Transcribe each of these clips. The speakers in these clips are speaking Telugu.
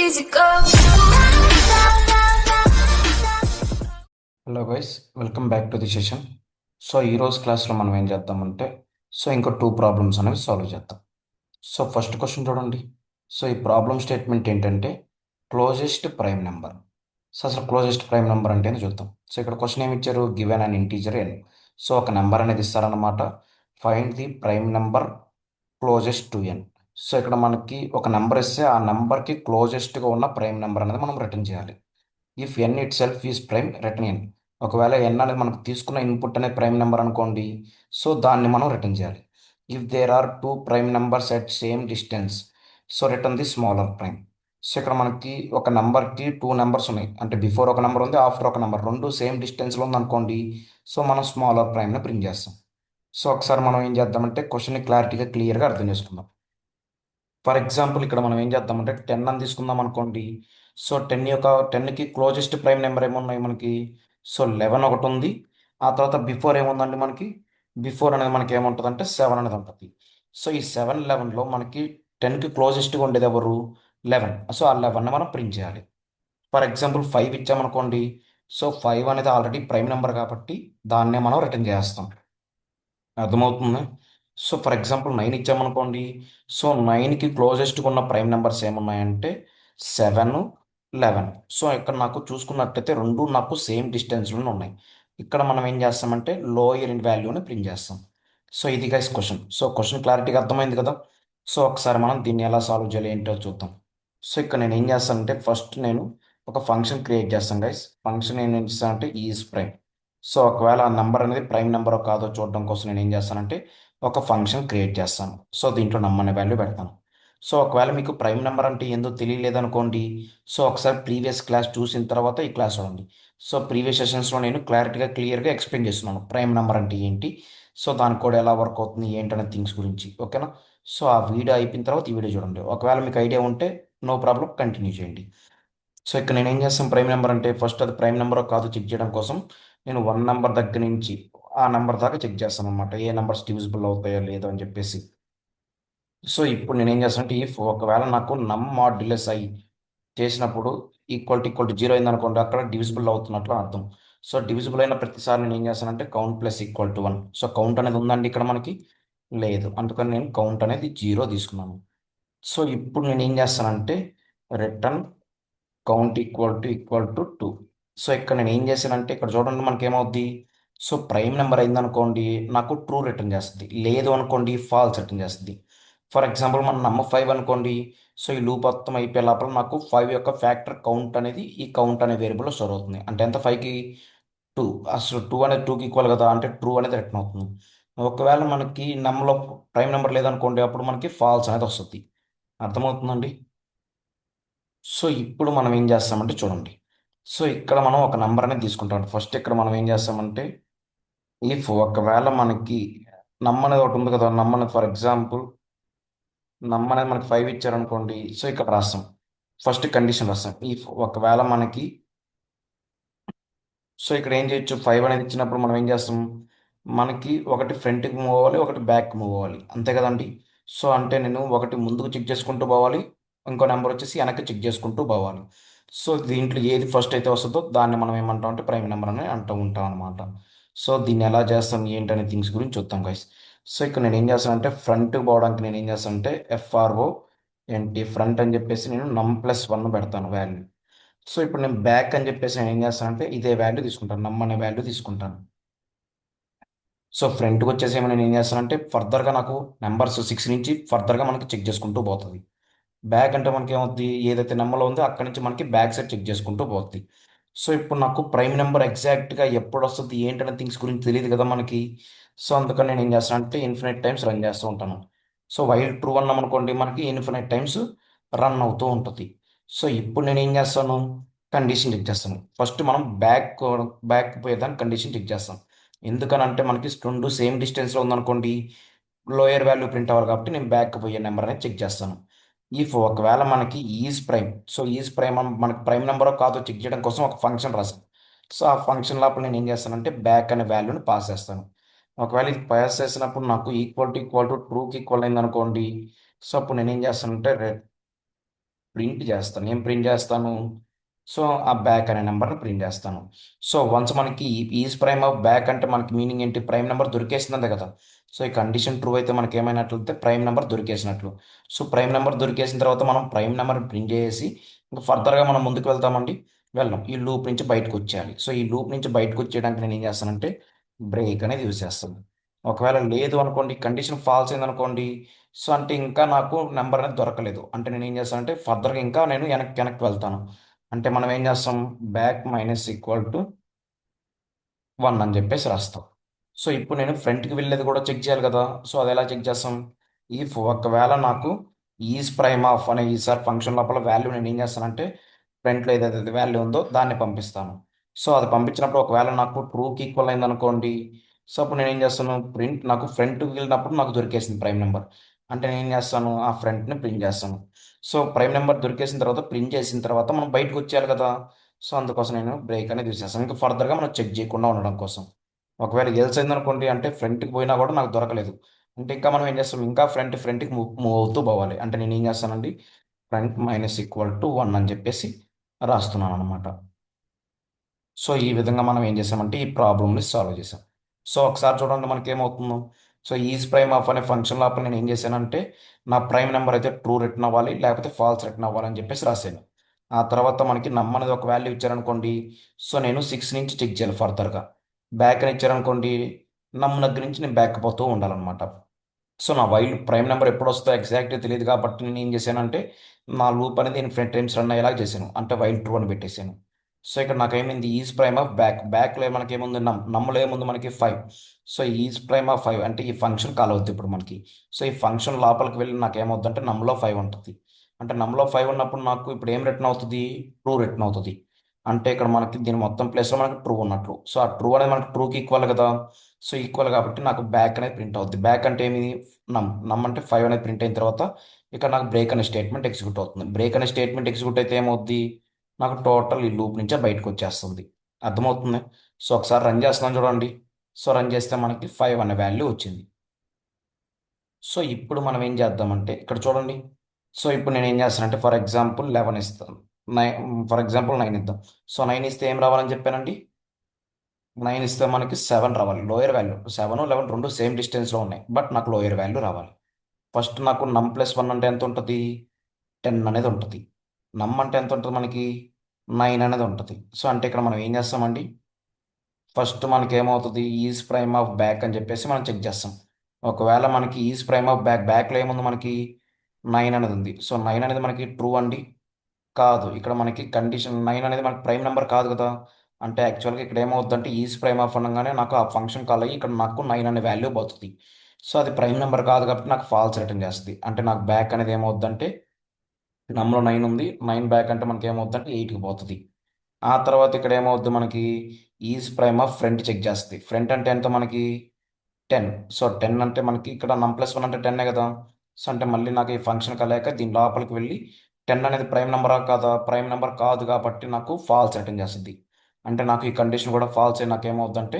easy go. Hello guys, welcome back to the session. So ఈరోజు క్లాస్లో మనం ఏం చేద్దామంటే ఇంకో టూ ప్రాబ్లమ్స్ అనేవి సాల్వ్ చేద్దాం. సో ఫస్ట్ క్వశ్చన్ చూడండి. సో ఈ ప్రాబ్లమ్ స్టేట్మెంట్ ఏంటంటే క్లోజెస్ట్ ప్రైమ్ నెంబర్. సో అసలు క్లోజెస్ట్ ప్రైమ్ నెంబర్ అంటే ఏంటో చూద్దాం. సో ఇక్కడ క్వశ్చన్ ఏమి ఇచ్చారు? Given an integer N. So ఒక నెంబర్ అనేది ఇస్తారనమాట. Find the prime number closest to N. So ఇక్కడ మనకి ఒక నెంబర్ ఇస్తే ఆ నెంబర్కి క్లోజెస్ట్గా ఉన్న ప్రైమ్ నెంబర్ అనేది మనం రిటర్న్ చేయాలి. If n itself is prime, return n. ఒకవేళ ఎన్ అనేది మనకు తీసుకున్న ఇన్పుట్ అనే ప్రైమ్ నెంబర్ అనుకోండి, సో దాన్ని మనం రిటర్న్ చేయాలి. If there are two prime numbers at same distance, so return the smaller prime. So ఇక్కడ మనకి ఒక నెంబర్కి టూ నెంబర్స్ ఉన్నాయి, అంటే బిఫోర్ ఒక నెంబర్ ఉంది, ఆఫ్టర్ ఒక నెంబర్, రెండు సేమ్ డిస్టెన్స్లో ఉంది అనుకోండి. సో మనం స్మాలర్ ప్రైమ్ని ప్రింట్ చేస్తాం. సో ఒకసారి మనం ఏం చేద్దామంటే క్వశ్చన్ని క్లియర్గా అర్థం చేసుకుందాం. ఫర్ ఎగ్జాంపుల్ ఇక్కడ మనం ఏం చేద్దామంటే 10 అని తీసుకుందాం అనుకోండి. సో 10కి క్లోజెస్ట్ ప్రైమ్ నెంబర్ ఏమున్నాయి మనకి? సో 11 ఒకటి ఉంది. ఆ తర్వాత బిఫోర్ ఏముందండి మనకి? బిఫోర్ అనేది మనకి ఏముంటుంది? 7 అనేది ఉంటుంది. సో ఈ 7 11లో మనకి 10కి క్లోజెస్ట్గా ఉండేది ఎవరు? 11. సో ఆ 11ని మనం ప్రింట్ చేయాలి. For example 5 ఇచ్చామనుకోండి. సో 5 అనేది ఆల్రెడీ ప్రైమ్ నెంబర్ కాబట్టి దాన్నే మనం రిటర్న్ చేస్తాం. అర్థమవుతుంది. So for example 9 ఇచ్చామనుకోండి. సో 9కి క్లోజెస్ట్గా ఉన్న ప్రైమ్ నెంబర్స్ ఏమున్నాయంటే 7, 11. సో ఇక్కడ నాకు చూసుకున్నట్లయితే రెండు నాకు సేమ్ డిస్టెన్స్లోనే ఉన్నాయి. ఇక్కడ మనం ఏం చేస్తామంటే లోయర్ వాల్యూని ప్రింట్ చేస్తాం. సో ఇది గైస్ క్వశ్చన్. సో క్వశ్చన్ క్లారిటీగా అర్థమైంది కదా. సో ఒకసారి మనం దీన్ని ఎలా సాల్వ్ చేయాలి ఏంటో చూద్దాం. సో ఇక్కడ నేను ఏం చేస్తానంటే ఫస్ట్ నేను ఒక ఫంక్షన్ క్రియేట్ చేస్తాను గైస్. ఫంక్షన్ ఏం చేస్తానంటే ఈజ్ ప్రైమ్. సో ఒకవేళ ఆ నెంబర్ అనేది ప్రైమ్ నెంబర్ కాదో చూడడం కోసం నేను ఏం చేస్తానంటే ఒక ఫంక్షన్ క్రియేట్ చేస్తాను. సో దీంట్లో నమ్మనే వాల్యూ పెడతాను. సో ఒకవేళ మీకు ప్రైమ్ నెంబర్ అంటే ఏందో తెలియలేదనుకోండి. సో ఒకసారి ప్రీవియస్ క్లాస్ చూసిన తర్వాత ఈ క్లాస్ చూడండి. సో ప్రీవియస్ సెషన్స్లో నేను క్లియర్గా ఎక్స్ప్లెయిన్ చేస్తున్నాను ప్రైమ్ నెంబర్ అంటే ఏంటి, సో దాని కూడా ఎలా వర్క్ అవుతుంది ఏంటనే థింగ్స్ గురించి. ఓకేనా? సో ఆ వీడియో అయిపోయిన తర్వాత ఈ వీడియో చూడండి. ఒకవేళ మీకు ఐడియా ఉంటే నో ప్రాబ్లం, కంటిన్యూ చేయండి. సో ఇక్కడ నేను ఏం చేస్తాను, ప్రైమ్ నెంబర్ అంటే ఫస్ట్ అది ప్రైమ్ నెంబర్ కాదు చెక్ చేయడం కోసం నేను 1 నెంబర్ దగ్గర నుంచి ఆ నెంబర్ దాకా చెక్ చేస్తాను అనమాట. ఏ నెంబర్స్ డివిజిబుల్ అవుతాయో లేదో అని చెప్పేసి. సో ఇప్పుడు నేను ఏం చేస్తానంటే ఇఫ్ ఒకవేళ నాకు నమ్ మాడ్యులస్ అయ్యి చేసినప్పుడు ఈక్వల్ టు 0 అయింది అనుకోండి, అక్కడ డివిజిబుల్ అవుతున్నట్లు అర్థం. సో డివిజిబుల్ అయిన ప్రతిసారి నేను ఏం చేస్తానంటే count plus equal to 1. So count అనేది ఉందండి ఇక్కడ మనకి? లేదు. అందుకని నేను కౌంట్ అనేది 0 తీసుకున్నాను. సో ఇప్పుడు నేను ఏం చేస్తానంటే return count equal to 2. So ఇక్కడ నేను ఏం చేశానంటే ఇక్కడ చూడండి మనకి ఏమవుద్ది. సో ప్రైమ్ నెంబర్ అయిందనుకోండి నాకు ట్రూ రిటర్న్ చేస్తుంది, లేదు అనుకోండి ఫాల్స్ రిటర్న్ చేస్తుంది. ఫర్ ఎగ్జాంపుల్ మన నెంబర్ 5 అనుకోండి. సో ఈ లూప్ మొత్తం అయిపోయే లోపల నాకు 5 యొక్క ఫ్యాక్టర్ కౌంట్ అనేది ఈ కౌంట్ అనే వేరియబుల్లో స్టోర్ అవుతుంది. అంటే ఎంత? 5కి 2. అసలు 2 అనేది 2కి ఈక్వల్ కదా, అంటే ట్రూ అనేది రిటర్న్ అవుతుంది. ఒకవేళ మనకి నెంబర్లో ప్రైమ్ నెంబర్ లేదనుకోండి, అప్పుడు మనకి ఫాల్స్ అనేది వస్తుంది. అర్థమవుతుందండి? సో ఇప్పుడు మనం ఏం చేస్తామంటే చూడండి. సో ఇక్కడ మనం ఒక నెంబర్ అనేది తీసుకుంటాం. ఫస్ట్ ఇక్కడ మనం ఏం చేస్తామంటే ఇఫ్ ఒకవేళ మనకి నమ్ అనేది ఒకటి ఉంది కదా, నమ్ అనేది ఫర్ ఎగ్జాంపుల్ నమ్ అనేది మనకి 5 ఇచ్చారనుకోండి. సో ఇక్కడ రాస్తాం, ఫస్ట్ కండిషన్ రాస్తాం. ఇఫ్ ఒకవేళ మనకి సో ఇక్కడ ఏం చేయొచ్చు, 5 అనేది ఇచ్చినప్పుడు మనం ఏం చేస్తాం, మనకి ఒకటి ఫ్రంట్కి మూవ్ అవ్వాలి, ఒకటి బ్యాక్ మూవ్ అవ్వాలి, అంతే కదండి. సో అంటే నేను ఒకటి ముందుకు చెక్ చేసుకుంటూ పోవాలి, ఇంకో నెంబర్ వచ్చేసి వెనక్కి చెక్ చేసుకుంటూ పోవాలి. సో దీంట్లో ఏది ఫస్ట్ అయితే వస్తుందో దాన్ని మనం ఏమంటాం అంటే ప్రైమ్ నెంబర్ అని అంటూ ఉంటాం అనమాట. సో దీన్ని ఎలా చేస్తాం ఏంటనే థింగ్స్ గురించి చూద్దాం గైస్. సో ఇక్కడ నేను ఏం చేస్తానంటే ఫ్రంట్కి పోవడానికి నేను ఏం చేస్తానంటే ఎఫ్ఆర్ఓ ఏంటి ఫ్రంట్ అని చెప్పేసి నేను num+1 పెడతాను వాల్యూ. సో ఇప్పుడు నేను బ్యాక్ అని చెప్పేసి నేను ఏం చేస్తానంటే ఇదే వాల్యూ తీసుకుంటాను, నమ్ అనే వాల్యూ తీసుకుంటాను. సో ఫ్రంట్కి వచ్చేసి ఏమైనా నేను ఏం చేస్తానంటే ఫర్దర్గా నాకు నెంబర్స్ 6 నుంచి ఫర్దర్గా మనకి చెక్ చేసుకుంటూ పోతుంది. బ్యాక్ అంటే మనకి ఏమవుతుంది, ఏదైతే నెంబర్లో ఉందో అక్కడి నుంచి మనకి బ్యాక్ సైడ్ చెక్ చేసుకుంటూ పోతుంది. సో ఇప్పుడు నాకు ప్రైమ్ నెంబర్ ఎగ్జాక్ట్గా ఎప్పుడు వస్తుంది ఏంటనే థింగ్స్ గురించి తెలియదు కదా మనకి. సో అందుకని నేను ఏం చేస్తాను అంటే ఇన్ఫినిట్ టైమ్స్ రన్ చేస్తూ ఉంటాను. సో వైల్ ట్రూ అన్నాం అనుకోండి మనకి ఇన్ఫినిట్ టైమ్స్ రన్ అవుతూ ఉంటుంది. సో ఇప్పుడు నేను ఏం చేస్తాను, కండిషన్ చెక్ చేస్తాను. ఫస్ట్ మనం బ్యాక్ పోయేదాన్ని కండిషన్ చెక్ చేస్తాం. ఎందుకనంటే మనకి రెండు సేమ్ డిస్టెన్స్లో ఉందనుకోండి, లోయర్ వాల్యూ ప్రింట్ అవ్వాలి కాబట్టి నేను బ్యాక్ పోయే నెంబర్ అనేది చెక్ చేస్తాను. ఇఫ్ ఒకవేళ మనకి is prime, so is prime మనకి ప్రైమ్ నెంబర్ కాదో చెక్ చేయడం కోసం ఒక ఫంక్షన్ రాసాను. సో ఆ ఫంక్షన్ లోపల నేను ఏం చేస్తానంటే బ్యాక్ అనే వాల్యూని పాస్ చేస్తాను. ఒకవేళ ఇది పాస్ చేసినప్పుడు నాకు ఈక్వల్ టు ట్రూకి ఈక్వల్ అయింది అనుకోండి. సో అప్పుడు నేను ఏం చేస్తానంటే ప్రింట్ చేస్తాను. ఏం ప్రింట్ చేస్తాను? సో ఆ బ్యాక్ అనే నెంబర్ని ప్రింట్ చేస్తాను. సో వన్స్ మనకి ఈజ్ ప్రైమ్ ఆఫ్ బ్యాక్ అంటే మనకి మీనింగ్ ఏంటి? ప్రైమ్ నెంబర్ దొరికేసిందే కదా. సో ఈ కండిషన్ ట్రూ అయితే మనకి ఏమైనట్లయితే ప్రైమ్ నెంబర్ దొరికేసినట్లు. సో ప్రైమ్ నెంబర్ దొరికేసిన తర్వాత మనం ప్రైమ్ నెంబర్ ప్రింట్ చేసి ఇంకా ఫర్దర్గా మనం ముందుకు వెళ్తామండి. వెళ్ళాం, ఈ లూప్ నుంచి బయటకు వచ్చేయాలి. సో ఈ లూప్ నుంచి బయటకు వచ్చేయడానికి నేను ఏం చేస్తానంటే బ్రేక్ అనేది యూజ్ చేస్తాను. ఒకవేళ లేదు అనుకోండి, కండిషన్ ఫాల్స్ అయిందనుకోండి, సో అంటే ఇంకా నాకు నెంబర్ అనేది దొరకలేదు అంటే నేను ఏం చేస్తానంటే ఫర్దర్గా ఇంకా నేను వెనక్కి వెనక్కి వెళ్తాను. అంటే మనం ఏం చేస్తాం? బ్యాక్ మైనస్ ఈక్వల్ టు 1 అని చెప్పేసి రాస్తాం. సో ఇప్పుడు నేను ఫ్రంట్కి వెళ్ళేది కూడా చెక్ చేయాలి కదా. సో అది ఎలా చెక్ చేస్తాం? ఇఫ్ ఒకవేళ నాకు ఈజ్ ప్రైమ్ ఆఫ్ అనే ఈసారి ఫంక్షన్ లోపల వాల్యూ నేను ఏం చేస్తానంటే ఫ్రంట్లో ఏదైతే వాల్యూ ఉందో దాన్ని పంపిస్తాను. సో అది పంపించినప్పుడు ఒకవేళ నాకు ట్రూకి ఈక్వల్ అయింది అనుకోండి, సో అప్పుడు నేను ఏం చేస్తాను? ప్రింట్ నాకు ఫ్రంట్కి వెళ్ళినప్పుడు నాకు దొరికేసింది ప్రైమ్ నెంబర్. అంటే నేను ఏం చేస్తాను? ఆ ఫ్రంట్ని ప్రింట్ చేస్తాను. సో ప్రైమ్ నెంబర్ దొరికేసిన తర్వాత ప్రింట్ చేసిన తర్వాత మనం బయటకు వచ్చేయాలి కదా. సో అందుకోసం నేను బ్రేక్ అనేది యూస్ చేస్తాను, ఇంకా ఫర్దర్గా మనం చెక్ చేయకుండా ఉండడం కోసం. ఒకవేళ ఎల్స్ అయిందనుకోండి, అంటే ఫ్రంట్కి పోయినా కూడా నాకు దొరకలేదు అంటే ఇంకా మనం ఏం చేస్తాం? ఇంకా ఫ్రంట్కి మూవ్ అవుతూ పోవాలి. అంటే నేను ఏం చేస్తానండి? ఫ్రంట్ మైనస్ ఈక్వల్ టు 1 అని చెప్పేసి రాస్తున్నాను అనమాట. సో ఈ విధంగా మనం ఏం చేసామంటే ఈ ప్రాబ్లమ్ని సాల్వ్ చేసాం. సో ఒకసారి చూడండి మనకి ఏమవుతుందో. సో ఈజ్ ప్రైమ్ ఆఫ్ అనే ఫంక్షన్ లోపల నేను ఏం చేశానంటే నా ప్రైమ్ నెంబర్ అయితే ట్రూ రిటర్న్ అవ్వాలి, లేకపోతే ఫాల్స్ రిటర్న్ అవ్వాలి అని చెప్పేసి రాశాను. ఆ తర్వాత మనకి నమ్ అనేది ఒక వాల్యూ ఇచ్చారనుకోండి, సో నేను 6 నుంచి చెక్ చేయాలి ఫర్దర్గా. బ్యాక్ అని ఇచ్చారనుకోండి, నమ్ దగ్గర నుంచి నేను బ్యాక్ పోతూ ఉండాలన్నమాట. సో నా వైల్ ప్రైమ్ నెంబర్ ఎప్పుడు వస్తుందో ఎగ్జాక్ట్గా తెలియదు కాబట్టి నేను ఏం చేశానంటే నా లూప్ అనేది ఇన్ఫినిట్ టైమ్స్ రన్ అయ్యేలా చేశాను, అంటే వైల్ ట్రూ అని పెట్టేశాను. సో ఇక్కడ నాకు ఏమైంది? ఈజ్ ప్రైమ్ ఆఫ్ బ్యాక్, బ్యాక్లో మనకి ఏముంది? నమ్ములో ఏముంది మనకి? 5. సో ఈజ్ ప్రైమ్ ఆఫ్ 5 అంటే ఈ ఫంక్షన్ కాల్ అవుతుంది ఇప్పుడు మనకి. సో ఈ ఫంక్షన్ లోపలికి వెళ్ళి నాకు ఏమవుతుంది అంటే నమ్లో 5 ఉంటుంది. అంటే నమ్లో 5 ఉన్నప్పుడు నాకు ఇప్పుడు ఏం రిటర్న్ అవుతుంది? ట్రూ రిటర్న్ అవుతుంది. అంటే ఇక్కడ మనకి దీని మొత్తం ప్లేస్లో మనకి ట్రూ ఉన్నట్లు. సో ఆ ట్రూ అనేది మనకి ట్రూకి ఈక్వల్ కదా. సో ఈక్వల్ కాబట్టి నాకు బ్యాక్ అనేది ప్రింట్ అవుతుంది. బ్యాక్ అంటే ఏమి? నమ్ అంటే 5 అనేది ప్రింట్ అయిన తర్వాత ఇక్కడ నాకు బ్రేక్ అనే స్టేట్మెంట్ ఎగ్జిక్యూట్ అవుతుంది. బ్రేక్ అనే స్టేట్మెంట్ ఎగ్జిక్యూట్ అయితే ఏమవుద్ది? నాకు టోటల్ ఈ లూప్ నుంచే బయటకు వచ్చేస్తుంది. అర్థమవుతుంది? సో ఒకసారి రన్ చేస్తున్నాను చూడండి. సో రన్ చేస్తే మనకి 5 అనే వాల్యూ వచ్చింది. సో ఇప్పుడు మనం ఏం చేద్దామంటే ఇక్కడ చూడండి. సో ఇప్పుడు నేను ఏం చేస్తానంటే ఫర్ ఎగ్జాంపుల్ 11 ఇస్తాను. 9 ఇద్దాం. సో 9 ఇస్తే ఏం రావాలని చెప్పానండి? 9 ఇస్తే మనకి 7 రావాలి, లోయర్ వాల్యూ. 7, 11 రెండు సేమ్ డిస్టెన్స్లో ఉన్నాయి, బట్ నాకు లోయర్ వాల్యూ రావాలి. ఫస్ట్ నాకు నమ్ ప్లస్ 1 అంటే ఎంత ఉంటుంది? 10 అనేది ఉంటుంది. నమ్ అంటే ఎంత ఉంటుంది మనకి? 9 అనేది ఉంటుంది. సో అంటే ఇక్కడ మనం ఏం చేస్తామండి? ఫస్ట్ మనకి ఏమవుతుంది? ఈజ్ ప్రైమ్ ఆఫ్ బ్యాక్ అని చెప్పేసి మనం చెక్ చేస్తాం. ఒకవేళ మనకి ఈజ్ ప్రైమ్ ఆఫ్ బ్యాక్లో ఏముంది మనకి? 9 అనేది ఉంది. సో 9 అనేది మనకి ట్రూ అండి? కాదు. ఇక్కడ మనకి కండిషన్ 9 అనేది మనకి ప్రైమ్ నెంబర్ కాదు కదా. అంటే యాక్చువల్గా ఇక్కడ ఏమవుతుందంటే ఈజ్ ప్రైమ్ ఆఫ్ అనగానే నాకు ఆ ఫంక్షన్ కాల్ అయ్యి ఇక్కడ నాకు 9 అనే వాల్యూ పోతుంది. సో అది ప్రైమ్ నెంబర్ కాదు కాబట్టి నాకు ఫాల్స్ రిటర్న్ చేస్తుంది. అంటే నాకు బ్యాక్ అనేది ఏమవుతుందంటే నమ్లో 9 ఉంది, 9 బ్యాక్ అంటే మనకి ఏమవుతుందంటే 8కి పోతుంది. ఆ తర్వాత ఇక్కడ ఏమవుద్ది మనకి? Is prime of front check చేస్తుంది. ఫ్రంట్ అంటే ఎంత మనకి? 10. సో 10 అంటే మనకి ఇక్కడ నమ్ ప్లస్ 1 అంటే 10 కదా. సో అంటే మళ్ళీ నాకు ఈ ఫంక్షన్ కలయిక దీని లోపలికి వెళ్ళి 10 అనేది ప్రైమ్ నెంబరా కాదా? ప్రైమ్ నెంబర్ కాదు కాబట్టి నాకు ఫాల్స్ రిటర్న్ చేస్తుంది. అంటే నాకు ఈ కండిషన్ కూడా ఫాల్స్ అయి నాకు ఏమవుద్దంటే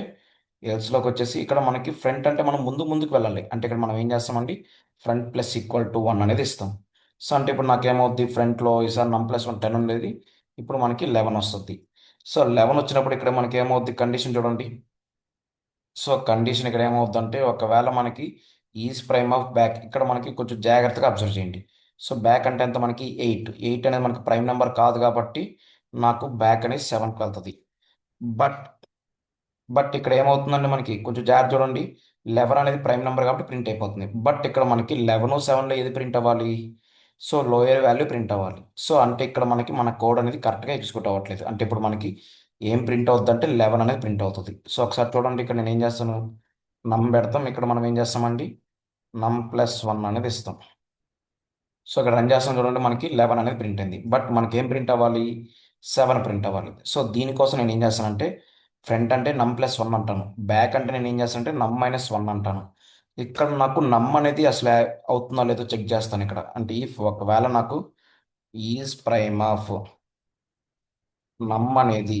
ఎల్స్లోకి వచ్చేసి ఇక్కడ మనకి ఫ్రంట్ అంటే మనం ముందుకు వెళ్ళాలి. అంటే ఇక్కడ మనం ఏం చేస్తామండి? ఫ్రంట్ ప్లస్ ఈక్వల్ టు 1 అనేది ఇస్తాం. సో అంటే ఇప్పుడు నాకేమవుద్ది? ఫ్రంట్లో ఈసారి నమ్ ప్లస్ 1 10 ఉండేది, ఇప్పుడు మనకి 11 వస్తుంది. సో 11 వచ్చినప్పుడు ఇక్కడ మనకి ఏమవుద్ది? కండిషన్ చూడండి. సో కండిషన్ ఇక్కడ ఏమవుతుందంటే ఒకవేళ మనకి ఈజ్ ప్రైమ్ ఆఫ్ బ్యాక్ ఇక్కడ మనకి కొంచెం జాగ్రత్తగా అబ్జర్వ్ చేయండి. సో బ్యాక్ అంటే ఎంత మనకి? 8 అనేది మనకి ప్రైమ్ నెంబర్ కాదు కాబట్టి నాకు బ్యాక్ అనేది 7కి వెళ్తుంది. బట్ బట్ ఇక్కడ ఏమవుతుందంటే మనకి కొంచెం జాగ్రత్త చూడండి. 11 అనేది ప్రైమ్ నెంబర్ కాబట్టి ప్రింట్ అయిపోతుంది. బట్ ఇక్కడ మనకి 11 7లో ఏది ప్రింట్ అవ్వాలి? సో లోయర్ వాల్యూ ప్రింట్ అవ్వాలి. సో అంటే ఇక్కడ మనకి మన కోడ్ అనేది కరెక్ట్గా ఎగ్జిక్యూట్ అవ్వట్లేదు. అంటే ఇప్పుడు మనకి ఏం ప్రింట్ అవుతుంది అంటే 11 అనేది ప్రింట్ అవుతుంది. సో ఒకసారి చూడండి, ఇక్కడ నేను ఏం చేస్తాను? నమ్ పెడతాం, ఇక్కడ మనం ఏం చేస్తామండి? నమ్ ప్లస్ 1 అనేది ఇస్తాం. సో ఇక్కడ రన్ చేస్తాం చూడండి, మనకి 11 అనేది ప్రింట్ అయింది. బట్ మనకి ఏం ప్రింట్ అవ్వాలి? 7 ప్రింట్ అవ్వాలి. సో దీనికోసం నేను ఏం చేస్తానంటే ఫ్రంట్ అంటే నమ్ ప్లస్ 1 అంటాను, బ్యాక్ అంటే నేను ఏం చేస్తానంటే నమ్ మైనస్ 1 అంటాను. ఇక్కడ నాకు నమ్ అనేది అసలు అవుతుందో లేదో చెక్ చేస్తాను ఇక్కడ. అంటే ఇఫ్ ఒకవేళ నాకు ఈజ్ ప్రైమ్ ఆఫ్ నమ్ అనేది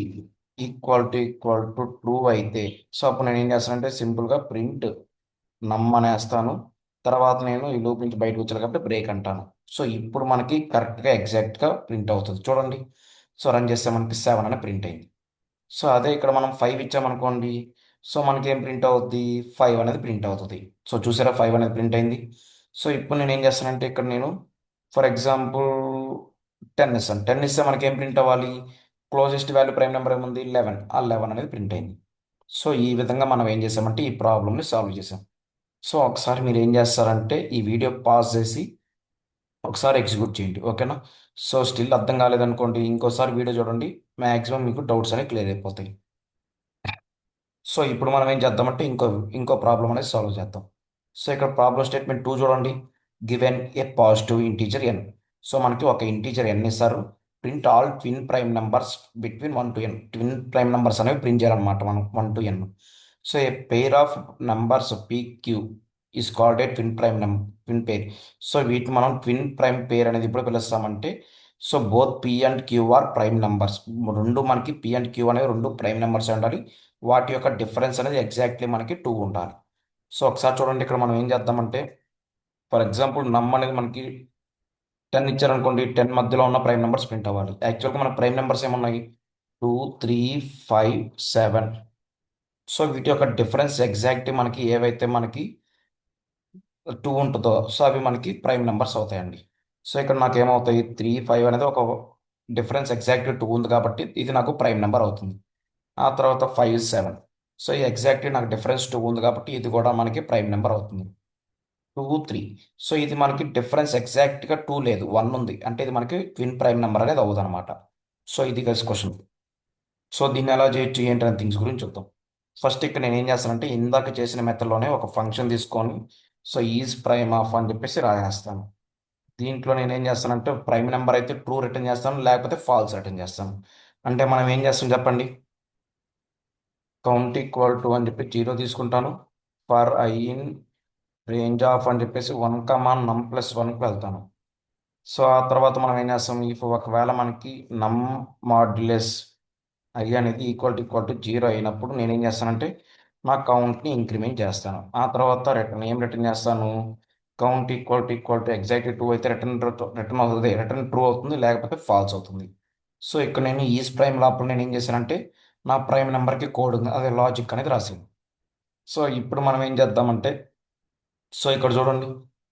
ఈక్వల్ టు ట్రూ అయితే, సో అప్పుడు నేను ఏం చేస్తానంటే సింపుల్గా ప్రింట్ నమ్ అనేస్తాను. తర్వాత నేను ఈ లూప్ నుంచి బయటకు వచ్చాను కాబట్టి బ్రేక్ అంటాను. సో ఇప్పుడు మనకి కరెక్ట్గా ఎగ్జాక్ట్గా ప్రింట్ అవుతుంది చూడండి. సో రన్ చేస్తే మనకి 7 అని ప్రింట్ అయింది. సో అదే ఇక్కడ మనం 5 ఇచ్చామనుకోండి. సో మనకి ఏం ప్రింట్ అవుద్ది? 5 అనేది ప్రింట్ అవుతుంది. సో చూసారా 5 అనేది ప్రింట్ అయింది. సో ఇప్పుడు నేను ఏం చేస్తానంటే ఇక్కడ నేను ఫర్ ఎగ్జాంపుల్ 10 ఇస్తాను. 10 ఇస్తే మనకి ఏం ప్రింట్ అవ్వాలి? క్లోజెస్ట్ వాల్యూ ప్రైమ్ నెంబర్ ఏముంది? 11. ఆ 11 అనేది ప్రింట్ అయింది. సో ఈ విధంగా మనం ఏం చేసామంటే ఈ ప్రాబ్లమ్ని సాల్వ్ చేసాం. సో ఒకసారి మీరు ఏం చేస్తారంటే ఈ వీడియో పాజ్ చేసి ఒకసారి ఎగ్జిక్యూట్ చేయండి, ఓకేనా? సో స్టిల్ అర్థం కాలేదనుకోండి, ఇంకోసారి వీడియో చూడండి. మ్యాక్సిమం మీకు డౌట్స్ అనేవి క్లియర్ అయిపోతాయి. సో ఇప్పుడు మనం ఏం చేద్దామంటే ఇంకో ప్రాబ్లం అనేది సాల్వ్ చేద్దాం. సో ఇక్కడ ప్రాబ్లం స్టేట్మెంట్ 2 చూడండి. Given a positive integer N. So మనకి ఒక ఇంటీజర్ ఎన్ ఇస్తారు. Print all twin prime numbers between 1 to n. Twin prime numbers అనేవి ప్రింట్ చేయాలన్నమాట మనం 1 to n. So a pair of numbers PQ is called a twin pair. So వీటిని మనం ట్విన్ ప్రైమ్ పేర్ అనేది ఇప్పుడు పిలుస్తామంటే, so both P and Q are prime numbers. రెండు మనకి P అండ్ Q అనేవి రెండు ప్రైమ్ నెంబర్స్ ఉండాలి. వాటి యొక్క డిఫరెన్స్ అనేది ఎగ్జాక్ట్లీ మనకి 2 ఉండాలి. సో ఒకసారి చూడండి ఇక్కడ మనం ఏం చేద్దామంటే ఫర్ ఎగ్జాంపుల్ నమ్ అనేది మనకి 10 ఇచ్చారనుకోండి. 10 మధ్యలో ఉన్న ప్రైమ్ నెంబర్స్ ప్రింట్ అవ్వాలి. యాక్చువల్గా మన ప్రైమ్ నెంబర్స్ ఏమున్నాయి? 2, 3, 5, 7. సో వీటి యొక్క డిఫరెన్స్ ఎగ్జాక్ట్ మనకి ఏవైతే మనకి 2 ఉంటుందో సో అవి మనకి ప్రైమ్ నెంబర్స్ అవుతాయండి. సో ఇక్కడ నాకు ఏమవుతాయి? 3, 5 అనేది ఒక డిఫరెన్స్ ఎగ్జాక్ట్ 2 ఉంది కాబట్టి ఇది నాకు ప్రైమ్ నెంబర్ అవుతుంది. ఆ తర్వాత 5, 7. సో ఈ ఎగ్జాక్ట్లీ నాకు డిఫరెన్స్ 2 ఉంది కాబట్టి ఇది కూడా మనకి ప్రైమ్ నెంబర్ అవుతుంది. 2, 3. సో ఇది మనకి డిఫరెన్స్ ఎగ్జాక్ట్గా 2 లేదు, 1 ఉంది. అంటే ఇది మనకి ట్విన్ ప్రైమ్ నెంబర్ అనేది అవుతుంది అనమాట. సో ఇది గైస్ క్వశ్చన్. సో దీన్ని ఎలా చేయొచ్చు ఏంటనే థింగ్స్ గురించి చూద్దాం. ఫస్ట్ ఇక్కడ నేను ఏం చేస్తానంటే ఇందాక చేసిన మెథడ్లోనే ఒక ఫంక్షన్ తీసుకొని సో ఈజ్ ప్రైమ్ ఆఫ్ అని చెప్పేసి రాయేస్తాను. దీంట్లో నేను ఏం చేస్తానంటే ప్రైమ్ నెంబర్ అయితే ట్రూ రిటర్న్ చేస్తాను, లేకపోతే ఫాల్స్ రిటర్న్ చేస్తాను. అంటే మనం ఏం చేస్తాం చెప్పండి? కౌంట్ ఈక్వల్ టు అని చెప్పి 0 తీసుకుంటాను. For I in range of అని చెప్పేసి 1, నమ్ ప్లస్ 1కి వెళ్తాను. సో ఆ తర్వాత మనం ఏం చేస్తాం? ఇఫ్ ఒకవేళ మనకి నమ్ మాడ్యులస్ ఐ అనేది ఈక్వల్ టు 0 అయినప్పుడు నేను ఏం చేస్తానంటే నా కౌంట్ని ఇంక్రిమెంట్ చేస్తాను. ఆ తర్వాత ఏం రిటర్న్ చేస్తాను? కౌంట్ ఈక్వల్ టు ఎగ్జాక్ట్ 2 అయితే రిటర్న్ అవుతుంది, రిటర్న్ ట్రూ అవుతుంది, లేకపోతే ఫాల్స్ అవుతుంది. సో ఇక్కడ నేను ఈజ్ ప్రైమ్ లోపల నేను ఏం చేశానంటే నా ప్రైమ్ నెంబర్కి కోడ్ ఉంది, అదే లాజిక్ అనేది రాసింది. సో ఇప్పుడు మనం ఏం చేద్దామంటే సో ఇక్కడ చూడండి.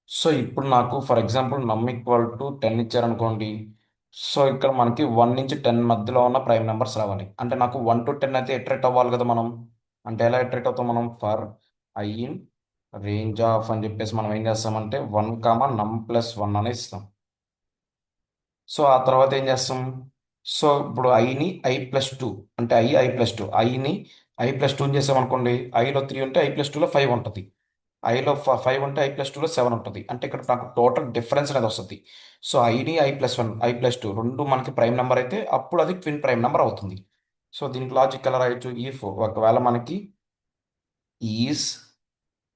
సో ఇప్పుడు నాకు ఫర్ ఎగ్జాంపుల్ నమ్ ఈక్వల్ టు 10 ఇచ్చారనుకోండి. సో ఇక్కడ మనకి 1 నుంచి 10 మధ్యలో ఉన్న ప్రైమ్ నెంబర్స్ రావాలి. అంటే నాకు 1 to 10 అయితే ఎట్రెక్ట్ అవ్వాలి కదా మనం. అంటే ఎలా ఎట్రెక్ట్ అవుతాం మనం? For I in range of అని చెప్పేసి మనం ఏం చేస్తామంటే 1, నమ్ ప్లస్ 1 అని ఇస్తాం. సో ఆ తర్వాత ఏం చేస్తాం? సో ఇప్పుడు ఐ+2 అంటే ఐ+2 ఐ+2 చేసామనుకోండి. ఐలో 3 ఉంటే ఐ+2లో 5 ఉంటుంది. ఐలో 5 ఉంటే ఐ+2లో 7 ఉంటుంది. అంటే ఇక్కడ నాకు టోటల్ డిఫరెన్స్ అనేది వస్తుంది. సో ఐ+1 ఐ+2 రెండు మనకి ప్రైమ్ నెంబర్ అయితే అప్పుడు అది ట్విన్ ప్రైమ్ నెంబర్ అవుతుంది. సో దీనికి లాజిక్ ఎలా రాయొచ్చు? ఈఫ్ ఒకవేళ మనకి ఈజ్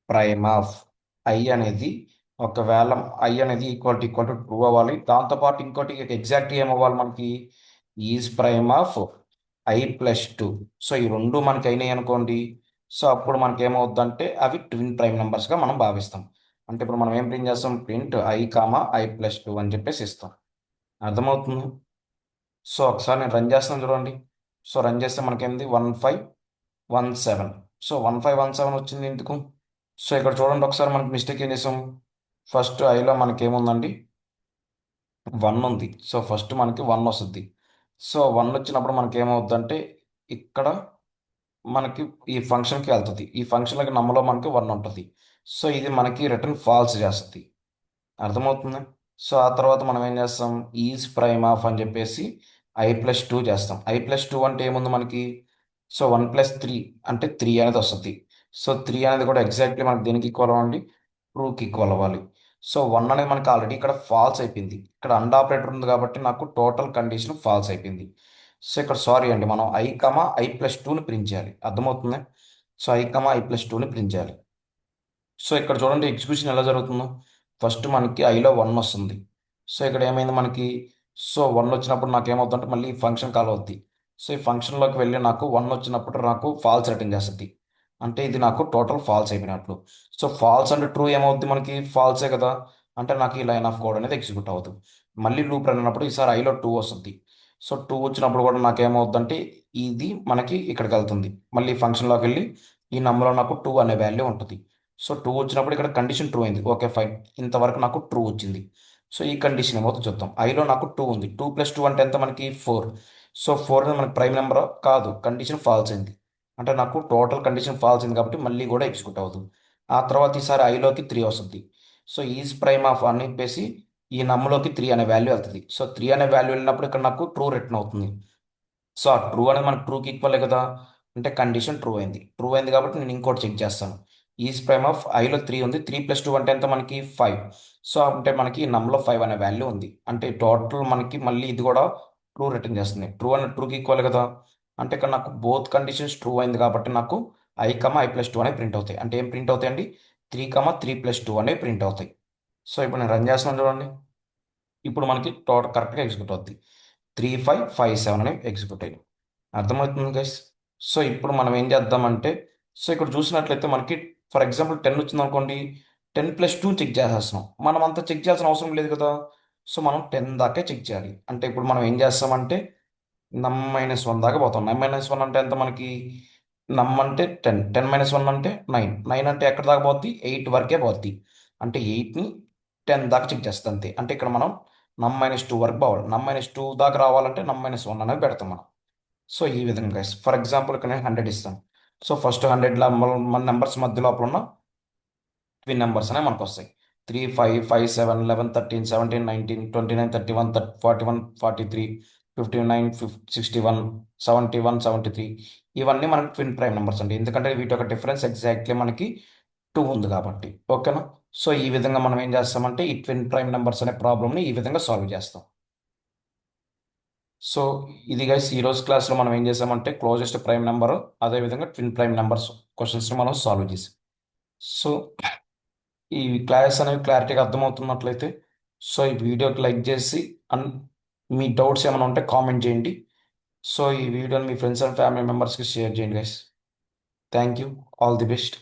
ప్రైమ్ ఆఫ్ ఐ అనేది ఒకవేళ ఐ అనేది ఈక్వల్ టు ట్రూ అవ్వాలి. దాంతోపాటు ఇంకోటి ఎగ్జాక్ట్ ఏమవ్వాలి మనకి? ఈజ్ ప్రైమ్ ఆఫ్ ఐ+2. సో ఈ రెండు మనకి అయినాయి అనుకోండి. సో అప్పుడు మనకి ఏమవుద్దంటే అవి ట్విన్ ప్రైమ్ నెంబర్స్గా మనం భావిస్తాం. అంటే ఇప్పుడు మనం ఏం ప్రింట్ చేస్తాం? ప్రింట్ ఐ+2 అని చెప్పేసి ఇస్తాం. అర్థమవుతుంది? సో ఒకసారి నేను రన్ చేస్తాను చూడండి. సో రన్ చేస్తే మనకేంది? 1517. సో 1517 వచ్చింది ఎందుకు? సో ఇక్కడ చూడండి ఒకసారి మనకి మిస్టేక్ ఏం చేసాం? ఫస్ట్ ఐలో మనకి ఏముందండి? 1 ఉంది. సో ఫస్ట్ మనకి 1 వస్తుంది. సో 1 వచ్చినప్పుడు మనకి ఏమవుద్దంటే ఇక్కడ మనకి ఈ ఫంక్షన్కి వెళ్తుంది. ఈ ఫంక్షన్లకి నమ్మలో మనకి 1 ఉంటుంది. సో ఇది మనకి రిటర్న్ ఫాల్స్ చేస్తుంది. అర్థమవుతుంది? సో ఆ తర్వాత మనం ఏం చేస్తాం? ఈజ్ ప్రైమ్ ఆఫ్ అని చెప్పేసి ఐ+2 చేస్తాం. ఐ+2 అంటే ఏముంది మనకి? సో 1+3 అంటే 3 అనేది వస్తుంది. సో 3 అనేది కూడా ఎగ్జాక్ట్లీ మనకి దేనికి ఈక్వల్ అవ్వాలి? ట్రూకి ఈక్వల్ అవ్వాలి. సో 1 అనేది మనకి ఆల్రెడీ ఇక్కడ ఫాల్స్ అయిపోయింది. ఇక్కడ అండ్ ఆపరేటర్ ఉంది కాబట్టి నాకు టోటల్ కండిషన్ ఫాల్స్ అయిపోయింది. సో ఇక్కడ సారీ అండి, మనం ఐ+2ని ప్రింట్ చేయాలి. అర్థమవుతుంది? సో ఐ+2ని ప్రింట్ చేయాలి. సో ఇక్కడ చూడండి ఎగ్జిక్యూషన్ ఎలా జరుగుతుందో. ఫస్ట్ మనకి ఐలో 1 వస్తుంది. సో ఇక్కడ ఏమైంది మనకి? సో 1 వచ్చినప్పుడు నాకు ఏమవుతుందంటే మళ్ళీ ఈ ఫంక్షన్ కాల్ అవుద్ది. సో ఈ ఫంక్షన్లోకి వెళ్ళి నాకు 1 వచ్చినప్పుడు నాకు ఫాల్స్ రిటర్న్ చేస్తుంది. అంటే ఇది నాకు టోటల్ ఫాల్స్ అయిపోయినట్లు. సో ఫాల్స్ అంటే ట్రూ ఏమవుద్ది మనకి? ఫాల్సే కదా. అంటే నాకు ఈ లైన్ ఆఫ్ కోడ్ అనేది ఎగ్జిక్యూట్ అవుతుంది. మళ్ళీ లూప్ రన్ అయినప్పుడు ఈసారి ఐలో 2 వస్తుంది. సో 2 వచ్చినప్పుడు కూడా నాకు ఏమవుతుందంటే ఇది మనకి ఇక్కడికి వెళ్తుంది. మళ్ళీ ఫంక్షన్లోకి వెళ్ళి ఈ నెంబర్లో నాకు 2 అనే వాల్యూ ఉంటుంది. సో 2 వచ్చినప్పుడు ఇక్కడ కండిషన్ ట్రూ అయింది. ఓకే ఫైన్, ఇంతవరకు నాకు ట్రూ వచ్చింది. సో ఈ కండిషన్ ఏమవుతుందో చూద్దాం. ఐలో నాకు 2 ఉంది. 2 + 2 అంటే ఎంత మనకి 4. సో 4 అనేది మనకి ప్రైమ్ నెంబర్ కాదు, కండిషన్ ఫాల్స్ అయింది. అంటే నాకు టోటల్ కండిషన్ ఫాల్స్ అయింది కాబట్టి మళ్ళీ కూడా ఎగ్జిక్యూట్ అవుతుంది. ఆ తర్వాత ఈసారి ఐలోకి 3 వస్తుంది. సో ఈజ్ ప్రైమ్ ఆఫ్ అని చెప్పేసి ఈ నమ్ములోకి 3 అనే వాల్యూ వెళ్తుంది. సో 3 అనే వాల్యూ వెళ్ళినప్పుడు ఇక్కడ నాకు ట్రూ రిటర్న్ అవుతుంది. సో ఆ ట్రూ అనేది మనకు ట్రూకి ఈక్వలే కదా, అంటే కండిషన్ ట్రూ అయింది. ట్రూ అయింది కాబట్టి నేను ఇంకోటి చెక్ చేస్తాను. ఈజ్ ప్రైమ్ ఆఫ్ ఐలో 3 ఉంది. 3 + 2 అంటే ఎంత మనకి 5. సో అంటే మనకి నమ్లో 5 అనే వాల్యూ ఉంది. అంటే టోటల్ మనకి మళ్ళీ ఇది కూడా ట్రూ రిటర్న్ చేస్తుంది. ట్రూ అనే ట్రూకి ఈక్వల్ కదా, అంటే ఇక్కడ నాకు బోత్ కండిషన్స్ ట్రూ అయింది కాబట్టి నాకు I, I+2 అనేవి ప్రింట్ అవుతాయి. అంటే ఏం ప్రింట్ అవుతాయండి, 3, 3+2 అనేవి ప్రింట్ అవుతాయి. సో ఇప్పుడు నేను రన్ చేస్తున్నాను చూడండి. ఇప్పుడు మనకి టోటల్ కరెక్ట్గా ఎగ్జిక్యూట్ అవుద్ది. 3, 5, 5, 7 అనేవి ఎగ్జిక్యూట్ అయ్యాయి. అర్థమవుతుంది గైస్. సో ఇప్పుడు మనం ఏం చేద్దామంటే, సో ఇక్కడ చూసినట్లయితే మనకి ఫర్ ఎగ్జాంపుల్ 10 వచ్చింది అనుకోండి, 10+2 చెక్ చేసేస్తున్నాం. మనం అంత చెక్ చేయాల్సిన అవసరం లేదు కదా. సో మనం 10 దాకే చెక్ చేయాలి. అంటే ఇప్పుడు మనం ఏం చేస్తామంటే నమ్-1 దాకా పోతాం. నమ్-1 అంటే ఎంత మనకి, నమ్ అంటే 10, 10-1 అంటే 9, 9 అంటే ఎక్కడ దాకా పోద్ది, 8 వరకే పోద్ది. అంటే 8ని 10 దాకా చెక్ చేస్తుంది అంతే. అంటే ఇక్కడ మనం నమ్-2 వరకు పోవాలి. నమ్-2 దాకా రావాలంటే నమ్-1 అనేది పెడతాం మనం. సో ఈ విధంగా ఫర్ ఎగ్జాంపుల్ ఇక్కడ నేను 100 ఇస్తాను. సో ఫస్ట్ 100లో మన నెంబర్స్ మధ్య లోపల ఉన్న ట్విన్ నెంబర్స్ అనేవి మనకు వస్తాయి. 3, 5, 5, 7, 11, 13, 17, 19, 21, 41, 49, 61, 71, 73 ఇవన్నీ మనకి ట్విన్ ప్రైమ్ నెంబర్స్ అండి. ఎందుకంటే వీటి యొక్క డిఫరెన్స్ ఎగ్జాక్ట్లీ మనకి 2 ఉంది కాబట్టి. ఓకేనా. సో ఈ విధంగా మనం ఏం చేస్తామంటే ఈ ట్విన్ ప్రైమ్ నెంబర్స్ అనే ప్రాబ్లమ్ని ఈ విధంగా సాల్వ్ చేస్తాం. సో ఇది గైస్ ఈ రోజు క్లాస్లో మనం ఏం చేసామంటే క్లోజెస్ట్ ప్రైమ్ నెంబర్ అదేవిధంగా ట్విన్ ప్రైమ్ నెంబర్స్ క్వశ్చన్స్ని మనం సాల్వ్ చేసాం. సో ఈ క్లాస్ అనేవి క్లారిటీగా అర్థమవుతున్నట్లయితే సో ఈ వీడియోకి లైక్ చేసి అండ్ మీ డౌట్స్ ఏమైనా ఉంటే కామెంట్ చేయండి. సో ఈ వీడియోని మీ ఫ్రెండ్స్ అండ్ ఫ్యామిలీ మెంబర్స్కి షేర్ చేయండి guys. Thank you. All the best.